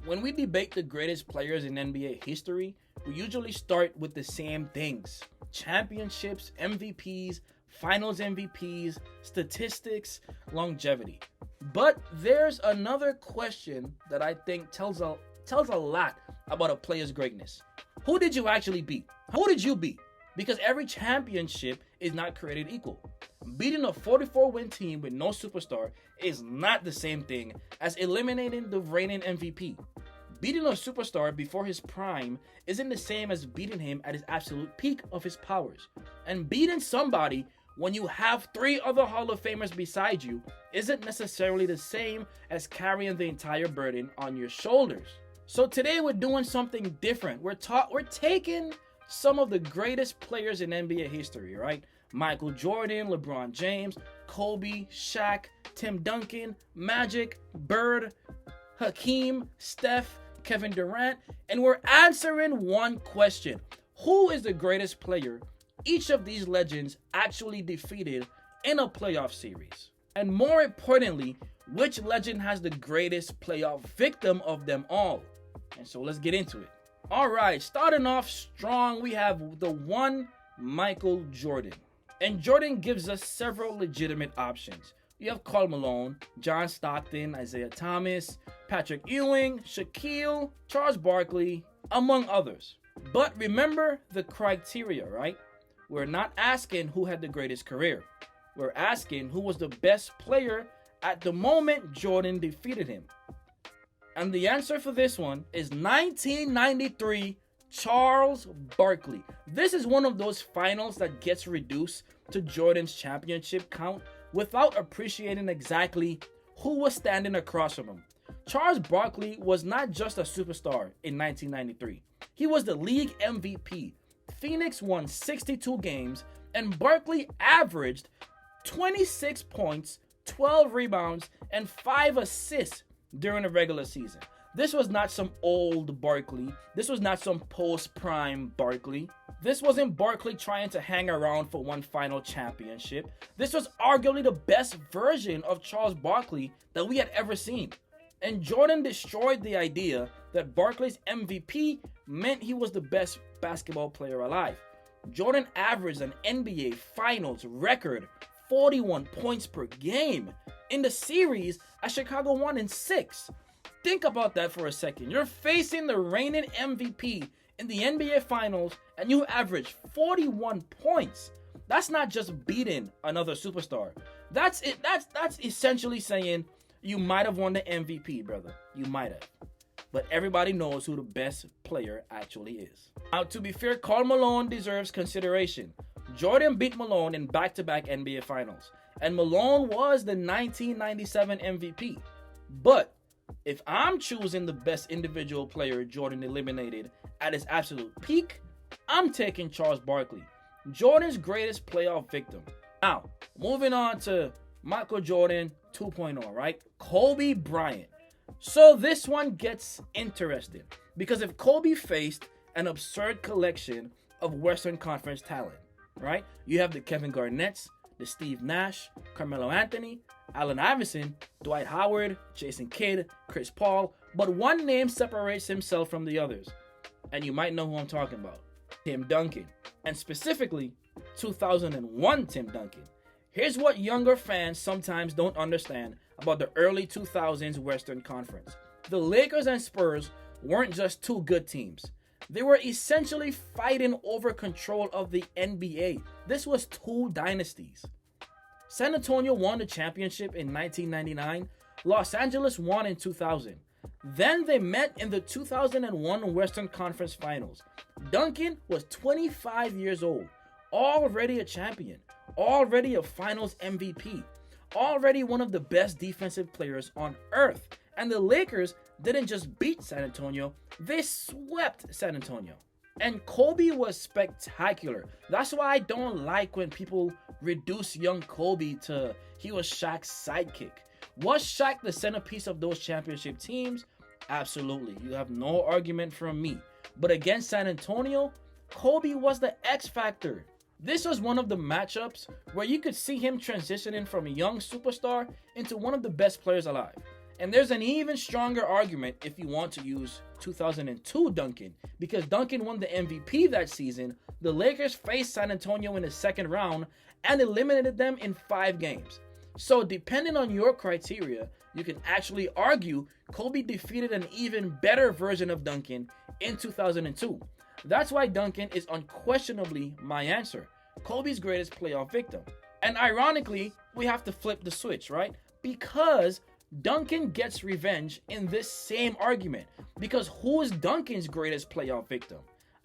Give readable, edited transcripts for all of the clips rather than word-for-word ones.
When we debate the greatest players in NBA history, we usually start with the same things: championships, MVPs, finals MVPs, statistics, longevity. But there's another question that I think tells a lot about a player's greatness. Who did you actually beat? Who did you beat? Because every championship is not created equal. Beating a 44-win team with no superstar is not the same thing as eliminating the reigning MVP. Beating a superstar before his prime isn't the same as beating him at his absolute peak of his powers. And beating somebody when you have 3 other Hall of Famers beside you isn't necessarily the same as carrying the entire burden on your shoulders. So today we're doing something different. We're taking some of the greatest players in NBA history, right? Michael Jordan, LeBron James, Kobe, Shaq, Tim Duncan, Magic, Bird, Hakeem, Steph, Kevin Durant, and we're answering one question: who is the greatest player each of these legends actually defeated in a playoff series? And more importantly, which legend has the greatest playoff victim of them all? And so let's get into it. All right, starting off strong, we have the one Michael Jordan. And Jordan gives us several legitimate options. You have Karl Malone, John Stockton, Isaiah Thomas, Patrick Ewing, Shaquille, Charles Barkley, among others. But remember the criteria, right? We're not asking who had the greatest career. We're asking who was the best player at the moment Jordan defeated him. And the answer for this one is 1993 Charles Barkley. This is one of those finals that gets reduced to Jordan's championship count without appreciating exactly who was standing across from him. Charles Barkley was not just a superstar in 1993. He was the league MVP. Phoenix won 62 games, and Barkley averaged 26 points, 12 rebounds, and 5 assists during the regular season. This was not some old Barkley. This was not some post-prime Barkley. This wasn't Barkley trying to hang around for one final championship. This was arguably the best version of Charles Barkley that we had ever seen. And Jordan destroyed the idea that Barkley's MVP meant he was the best basketball player alive. Jordan averaged an NBA Finals record 41 points per game. In the series, as Chicago won in 6. Think about that for a second. You're facing the reigning MVP in the NBA Finals and you average 41 points. That's not just beating another superstar. That's it. That's essentially saying you might have won the MVP, brother. You might have. But everybody knows who the best player actually is. Now, to be fair, Karl Malone deserves consideration. Jordan beat Malone in back-to-back NBA Finals, and Malone was the 1997 MVP. But if I'm choosing the best individual player Jordan eliminated at his absolute peak, I'm taking Charles Barkley, Jordan's greatest playoff victim. Now, moving on to Michael Jordan 2.0, right? Kobe Bryant. So this one gets interesting because if Kobe faced an absurd collection of Western Conference talent, right? You have the Kevin Garnetts, the Steve Nash, Carmelo Anthony, Allen Iverson, Dwight Howard, Jason Kidd, Chris Paul, but one name separates himself from the others, and you might know who I'm talking about: Tim Duncan, and specifically 2001 Tim Duncan. Here's what younger fans sometimes don't understand about the early 2000s Western Conference. The Lakers and Spurs weren't just two good teams. They were essentially fighting over control of the NBA. This was two dynasties. San Antonio won the championship in 1999. Los Angeles won in 2000. Then they met in the 2001 Western Conference Finals. Duncan was 25 years old, already a champion, already a Finals MVP, already one of the best defensive players on earth. And the Lakers didn't just beat San Antonio, they swept San Antonio. And Kobe was spectacular. That's why I don't like when people reduce young Kobe to he was Shaq's sidekick. Was Shaq the centerpiece of those championship teams? Absolutely. You have no argument from me. But against San Antonio, Kobe was the X factor. This was one of the matchups where you could see him transitioning from a young superstar into one of the best players alive. And there's an even stronger argument if you want to use 2002 Duncan, because Duncan won the MVP that season. The Lakers faced San Antonio in the second round and eliminated them in 5 games. So depending on your criteria, you can actually argue Kobe defeated an even better version of Duncan in 2002. That's why Duncan is unquestionably my answer, Kobe's greatest playoff victim. And ironically, we have to flip the switch, right? Because Duncan gets revenge in this same argument. Because who is Duncan's greatest playoff victim?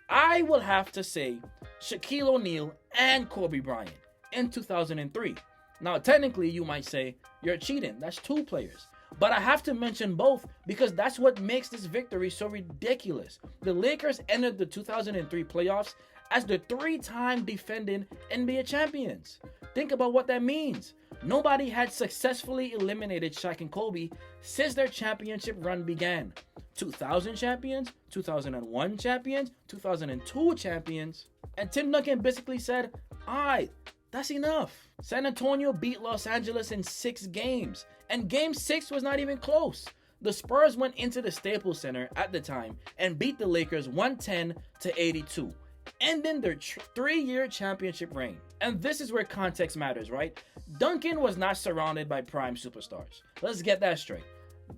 I will have to say Shaquille O'Neal and Kobe Bryant in 2003. Now, technically, you might say, you're cheating. That's 2 players. But I have to mention both because that's what makes this victory so ridiculous. The Lakers entered the 2003 playoffs as the 3-time defending NBA champions. Think about what that means. Nobody had successfully eliminated Shaq and Kobe since their championship run began. 2000 champions, 2001 champions, 2002 champions. And Tim Duncan basically said, alright, that's enough. San Antonio beat Los Angeles in 6 games. And game 6 was not even close. The Spurs went into the Staples Center at the time and beat the Lakers 110-82. Ending their 3-year championship reign. And this is where context matters, right? Duncan was not surrounded by prime superstars. Let's get that straight.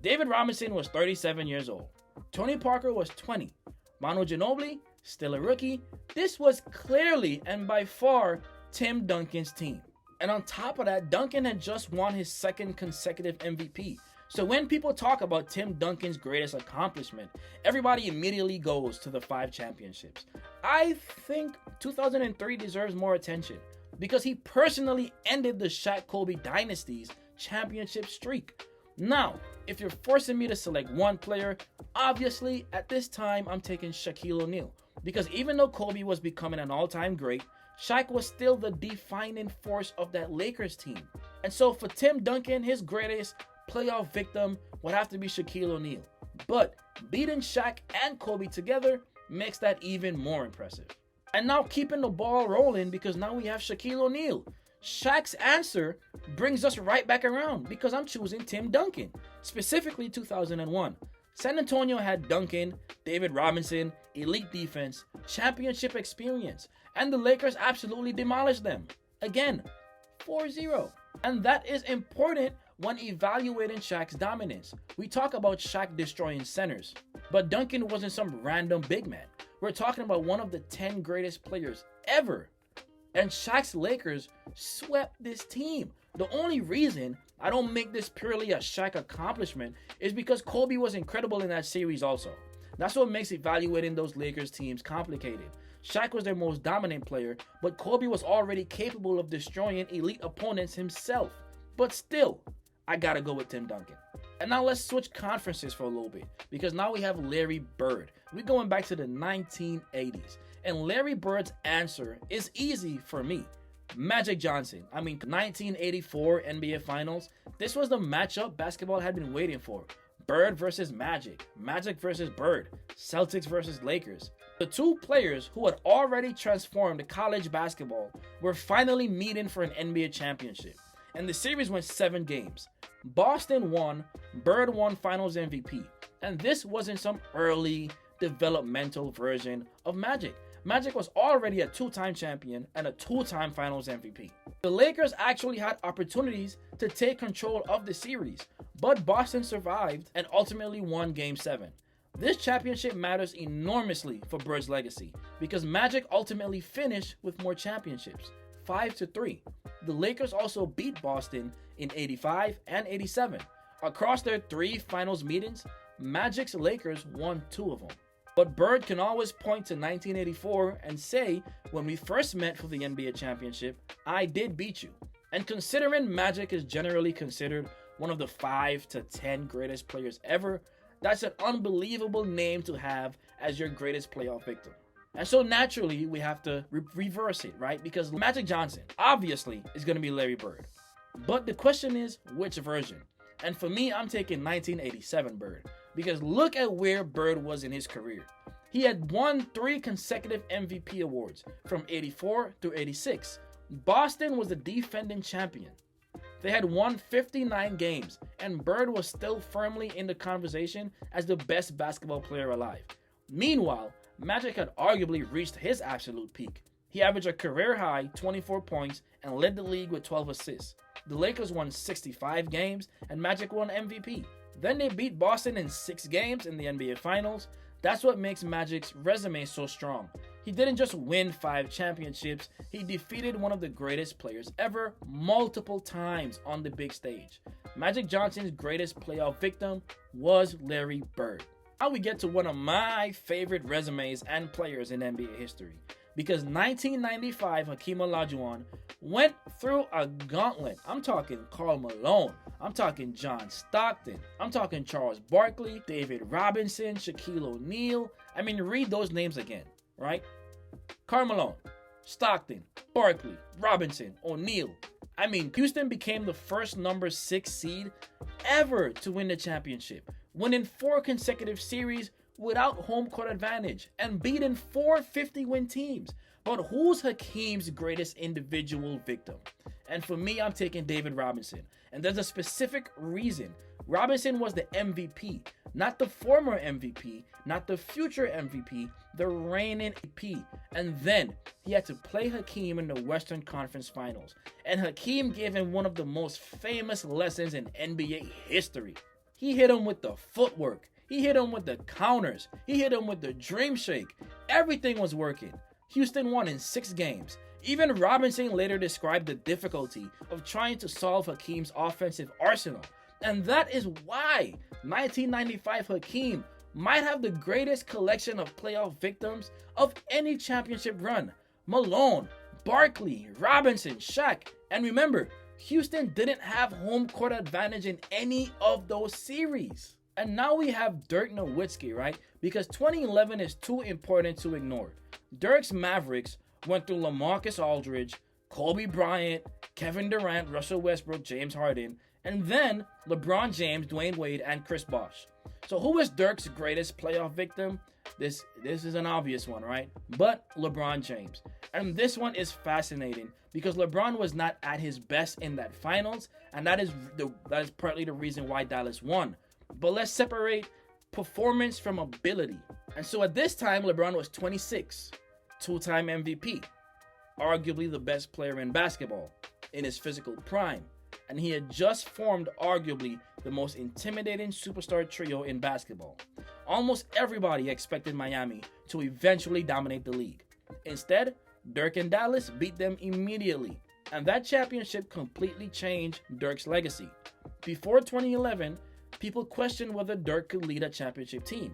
David Robinson was 37 years old. Tony Parker was 20. Manu Ginobili, still a rookie. This was clearly and by far Tim Duncan's team. And on top of that, Duncan had just won his 2nd consecutive MVP. So when people talk about Tim Duncan's greatest accomplishment, everybody immediately goes to the 5 championships. I think 2003 deserves more attention because he personally ended the Shaq-Kobe dynasty's championship streak. Now, if you're forcing me to select one player, obviously at this time I'm taking Shaquille O'Neal, because even though Kobe was becoming an all-time great, Shaq was still the defining force of that Lakers team. And so for Tim Duncan, his greatest playoff victim would have to be Shaquille O'Neal. But beating Shaq and Kobe together makes that even more impressive. And now keeping the ball rolling, because now we have Shaquille O'Neal. Shaq's answer brings us right back around because I'm choosing Tim Duncan, specifically 2001. San Antonio had Duncan, David Robinson, elite defense, championship experience, and the Lakers absolutely demolished them. Again, 4-0. And that is important when evaluating Shaq's dominance. We talk about Shaq destroying centers, but Duncan wasn't some random big man. We're talking about one of the 10 greatest players ever. And Shaq's Lakers swept this team. The only reason I don't make this purely a Shaq accomplishment is because Kobe was incredible in that series also. That's what makes evaluating those Lakers teams complicated. Shaq was their most dominant player, but Kobe was already capable of destroying elite opponents himself. But still, I gotta go with Tim Duncan. And now let's switch conferences for a little bit, because now we have Larry Bird. We're going back to the 1980s. And Larry Bird's answer is easy for me. Magic Johnson. 1984 NBA Finals. This was the matchup basketball had been waiting for. Bird versus Magic. Magic versus Bird. Celtics versus Lakers. The 2 players who had already transformed college basketball were finally meeting for an NBA championship. And the series went 7 games. Boston won, Bird won Finals MVP. And this wasn't some early developmental version of Magic. Magic was already a 2-time champion and a 2-time Finals MVP. The Lakers actually had opportunities to take control of the series, but Boston survived and ultimately won Game 7. This championship matters enormously for Bird's legacy because Magic ultimately finished with more championships, 5-3. The Lakers also beat Boston in 85 and 87. Across their 3 finals meetings, Magic's Lakers won 2 of them. But Bird can always point to 1984 and say, when we first met for the NBA championship, I did beat you. And considering Magic is generally considered one of the 5 to 10 greatest players ever, that's an unbelievable name to have as your greatest playoff victim. And so naturally, we have to reverse it, right? Because Magic Johnson, obviously, is going to be Larry Bird. But the question is, which version? And for me, I'm taking 1987 Bird. Because look at where Bird was in his career. He had won 3 consecutive MVP awards from 84 through 86. Boston was the defending champion. They had won 59 games, and Bird was still firmly in the conversation as the best basketball player alive. Meanwhile, Magic had arguably reached his absolute peak. He averaged a career-high 24 points and led the league with 12 assists. The Lakers won 65 games, and Magic won MVP. Then they beat Boston in 6 games in the NBA Finals. That's what makes Magic's resume so strong. He didn't just win 5 championships, he defeated one of the greatest players ever multiple times on the big stage. Magic Johnson's greatest playoff victim was Larry Bird. Now we get to one of my favorite resumes and players in NBA history. Because 1995 Hakeem Olajuwon went through a gauntlet. I'm talking Karl Malone. I'm talking John Stockton. I'm talking Charles Barkley, David Robinson, Shaquille O'Neal. I mean, read those names again, right? Karl Malone, Stockton, Barkley, Robinson, O'Neal. I mean, Houston became the first number 6 seed ever to win the championship, winning 4 consecutive series without home court advantage and beating 4 50-win teams. But who's Hakeem's greatest individual victim? And for me, I'm taking David Robinson. And there's a specific reason. Robinson was the MVP, not the former MVP, not the future MVP, the reigning MVP. And then he had to play Hakeem in the Western Conference Finals. And Hakeem gave him one of the most famous lessons in NBA history. He hit him with the footwork. He hit him with the counters. He hit him with the dream shake. Everything was working. Houston won in 6 games. Even Robinson later described the difficulty of trying to solve Hakeem's offensive arsenal. And that is why 1995 Hakeem might have the greatest collection of playoff victims of any championship run. Malone, Barkley, Robinson, Shaq. And remember, Houston didn't have home court advantage in any of those series. And now we have Dirk Nowitzki, right? Because 2011 is too important to ignore. Dirk's Mavericks went through LaMarcus Aldridge, Kobe Bryant, Kevin Durant, Russell Westbrook, James Harden, and then LeBron James, Dwayne Wade, and Chris Bosh. So who is Dirk's greatest playoff victim? This is an obvious one, right? But LeBron James. And this one is fascinating because LeBron was not at his best in that finals, and that is partly the reason why Dallas won. But let's separate performance from ability. And so at this time, LeBron was 26, 2-time MVP, arguably the best player in basketball in his physical prime. And he had just formed arguably the most intimidating superstar trio in basketball. Almost everybody expected Miami to eventually dominate the league. Instead, Dirk and Dallas beat them immediately. And that championship completely changed Dirk's legacy. Before 2011, people questioned whether Dirk could lead a championship team.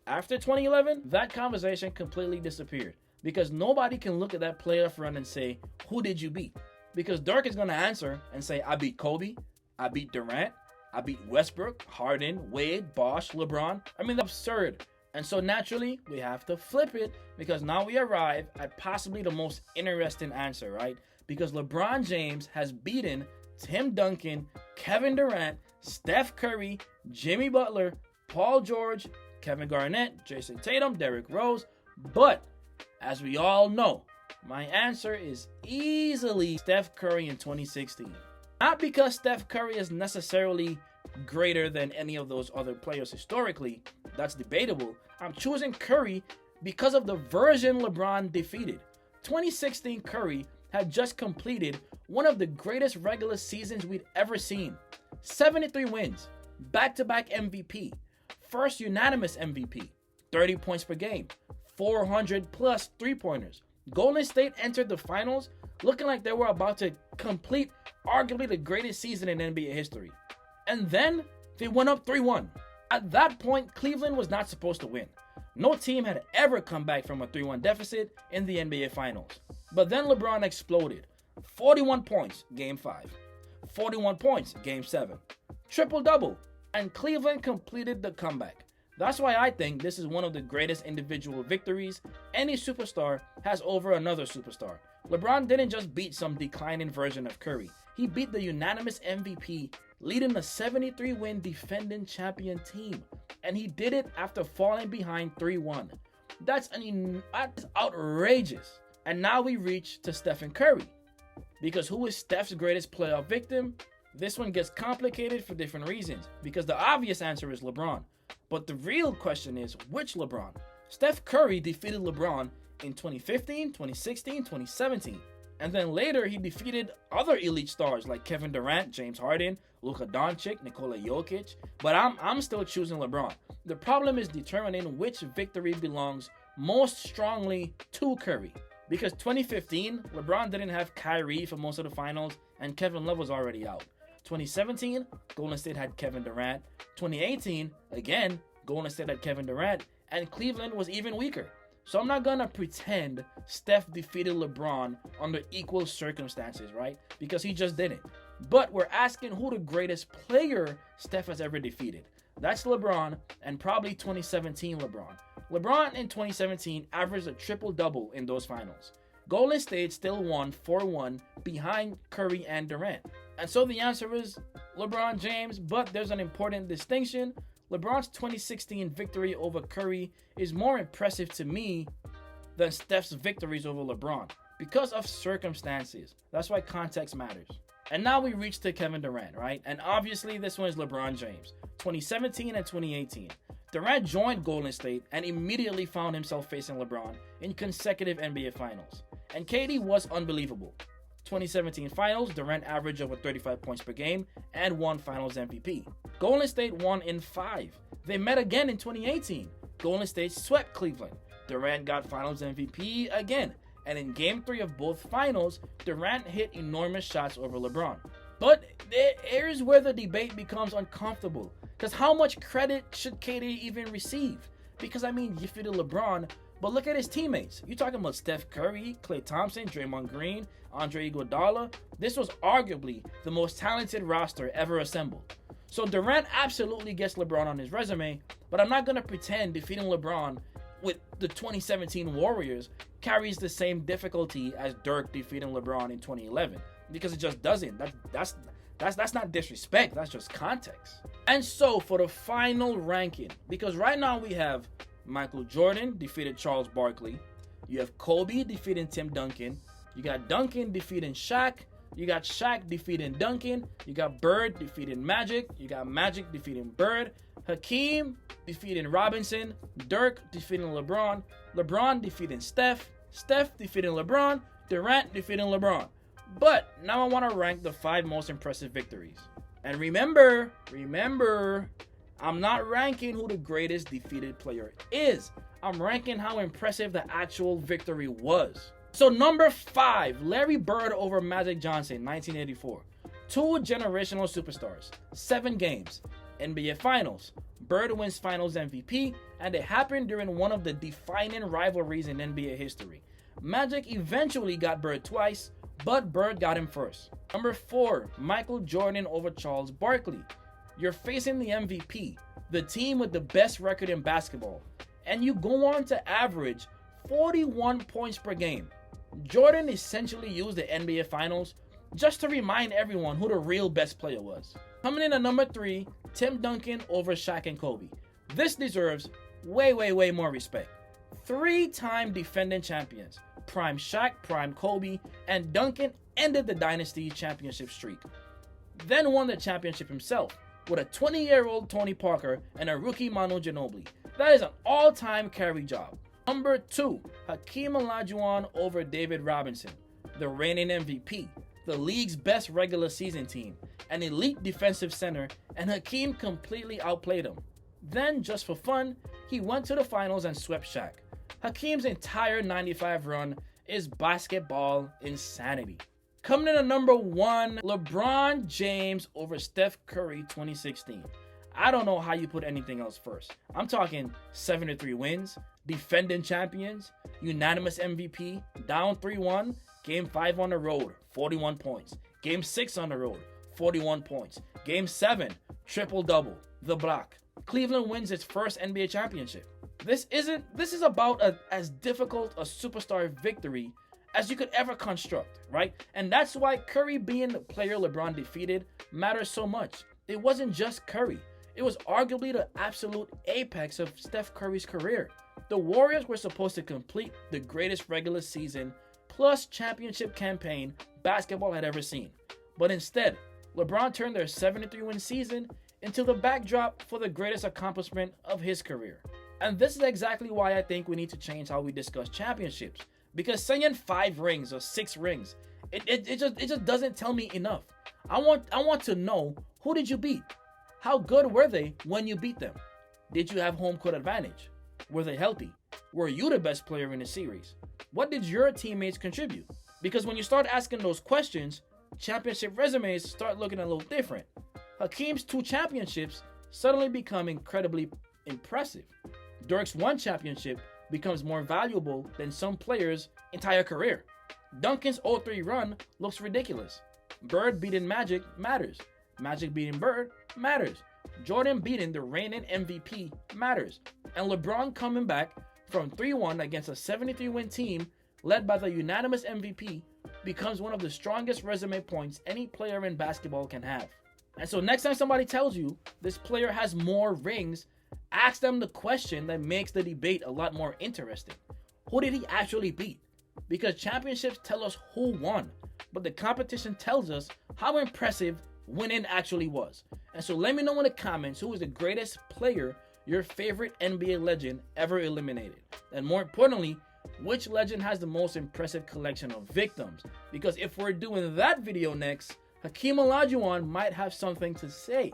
After 2011, that conversation completely disappeared because nobody can look at that playoff run and say, who did you beat? Because Dirk is going to answer and say, I beat Kobe, I beat Durant, I beat Westbrook, Harden, Wade, Bosh, LeBron. I mean, that's absurd. And so naturally, we have to flip it because now we arrive at possibly the most interesting answer, right? Because LeBron James has beaten Tim Duncan, Kevin Durant, Steph Curry, Jimmy Butler, Paul George, Kevin Garnett, Jason Tatum, Derrick Rose. But as we all know, my answer is easily Steph Curry in 2016. Not because Steph Curry is necessarily greater than any of those other players historically. That's debatable. I'm choosing Curry because of the version LeBron defeated. 2016 Curry had just completed one of the greatest regular seasons we'd ever seen. 73 wins, back-to-back MVP, first unanimous MVP, 30 points per game, 400 plus three-pointers. Golden State entered the finals looking like they were about to complete arguably the greatest season in NBA history. And then they went up 3-1. At that point, Cleveland was not supposed to win. No team had ever come back from a 3-1 deficit in the NBA Finals. But then LeBron exploded. 41 points, Game 5. 41 points, Game 7. Triple-double. And Cleveland completed the comeback. That's why I think this is one of the greatest individual victories any superstar has over another superstar. LeBron didn't just beat some declining version of Curry. He beat the unanimous MVP, leading a 73-win defending champion team. And he did it after falling behind 3-1. That's outrageous. And now we reach to Stephen Curry. Because who is Steph's greatest playoff victim? This one gets complicated for different reasons, because the obvious answer is LeBron. But the real question is, which LeBron? Steph Curry defeated LeBron in 2015, 2016, 2017. And then later he defeated other elite stars like Kevin Durant, James Harden, Luka Doncic, Nikola Jokic. But I'm still choosing LeBron. The problem is determining which victory belongs most strongly to Curry. Because 2015, LeBron didn't have Kyrie for most of the finals and Kevin Love was already out. 2017, Golden State had Kevin Durant. 2018, again, Golden State had Kevin Durant, and Cleveland was even weaker. So I'm not gonna pretend Steph defeated LeBron under equal circumstances, right? Because he just didn't. But we're asking who the greatest player Steph has ever defeated. That's LeBron, and probably 2017 LeBron. LeBron in 2017 averaged a triple-double in those finals. Golden State still won 4-1 behind Curry and Durant. And so the answer is LeBron James, but there's an important distinction. LeBron's 2016 victory over Curry is more impressive to me than Steph's victories over LeBron because of circumstances. That's why context matters. And now we reach to Kevin Durant, right? And obviously this one is LeBron James, 2017 and 2018. Durant joined Golden State and immediately found himself facing LeBron in consecutive NBA Finals. And KD was unbelievable. 2017 Finals, Durant averaged over 35 points per game and won Finals MVP. Golden State won in 5. They met again in 2018. Golden State swept Cleveland. Durant got Finals MVP again. And in Game 3 of both Finals, Durant hit enormous shots over LeBron. But here's where the debate becomes uncomfortable. Because how much credit should KD even receive? Because, I mean, you fit LeBron, but look at his teammates. You're talking about Steph Curry, Klay Thompson, Draymond Green, Andre Iguodala. This was arguably the most talented roster ever assembled. So Durant absolutely gets LeBron on his resume, but I'm not going to pretend defeating LeBron with the 2017 Warriors carries the same difficulty as Dirk defeating LeBron in 2011, because it just doesn't. That's not disrespect, that's just context. And so for the final ranking, because right now we have Michael Jordan defeated Charles Barkley, you have Kobe defeating Tim Duncan, you got Duncan defeating Shaq, you got Shaq defeating Duncan, you got Bird defeating Magic, you got Magic defeating Bird, Hakeem defeating Robinson, Dirk defeating LeBron, LeBron defeating Steph, Steph defeating LeBron, Durant defeating LeBron. But now I want to rank the 5 most impressive victories. And remember, I'm not ranking who the greatest defeated player is. I'm ranking how impressive the actual victory was. So number 5, Larry Bird over Magic Johnson, 1984. 2 generational superstars, 7 games, NBA Finals. Bird wins Finals MVP, and it happened during one of the defining rivalries in NBA history. Magic eventually got Bird twice, but Bird got him first. Number 4, Michael Jordan over Charles Barkley. You're facing the MVP, the team with the best record in basketball, and you go on to average 41 points per game. Jordan essentially used the NBA Finals just to remind everyone who the real best player was. Coming in at number 3, Tim Duncan over Shaq and Kobe. This deserves way more respect. 3-time defending champions, prime Shaq, prime Kobe, and Duncan ended the dynasty championship streak. Then won the championship himself with a 20-year-old Tony Parker and a rookie Manu Ginobili. That is an all-time carry job. Number 2, Hakeem Olajuwon over David Robinson, the reigning MVP, the league's best regular season team, an elite defensive center, and Hakeem completely outplayed him. Then, just for fun, he went to the finals and swept Shaq. Hakeem's entire 95 run is basketball insanity. Coming in at number 1, LeBron James over Steph Curry 2016. I don't know how you put anything else first. I'm talking 7-3 wins, defending champions, unanimous MVP, down 3-1, Game 5 on the road, 41 points. Game 6 on the road, 41 points. Game 7, triple-double, the block. Cleveland wins its first NBA championship. This is about as difficult a superstar victory as you could ever construct, right? And that's why Curry being the player LeBron defeated matters so much. It wasn't just Curry. It was arguably the absolute apex of Steph Curry's career. The Warriors were supposed to complete the greatest regular season plus championship campaign basketball had ever seen. But instead, LeBron turned their 73-win season into the backdrop for the greatest accomplishment of his career. And this is exactly why I think we need to change how we discuss championships. Because saying 5 rings or 6 rings, it just doesn't tell me enough. I want to know, who did you beat? How good were they when you beat them? Did you have home court advantage? Were they healthy? Were you the best player in the series? What did your teammates contribute? Because when you start asking those questions, championship resumes start looking a little different. Hakeem's 2 championships suddenly become incredibly impressive. Dirk's 1 championship becomes more valuable than some players' entire career. Duncan's 0-3 run looks ridiculous. Bird beating Magic matters. Magic beating Bird matters. Jordan beating the reigning MVP matters. And LeBron coming back from 3-1 against a 73-win team led by the unanimous MVP becomes one of the strongest resume points any player in basketball can have. And so next time somebody tells you this player has more rings, ask them the question that makes the debate a lot more interesting. Who did he actually beat? Because championships tell us who won, but the competition tells us how impressive winning actually was. And so let me know in the comments who is the greatest player your favorite NBA legend ever eliminated. And more importantly, which legend has the most impressive collection of victims? Because if we're doing that video next, Hakeem Olajuwon might have something to say.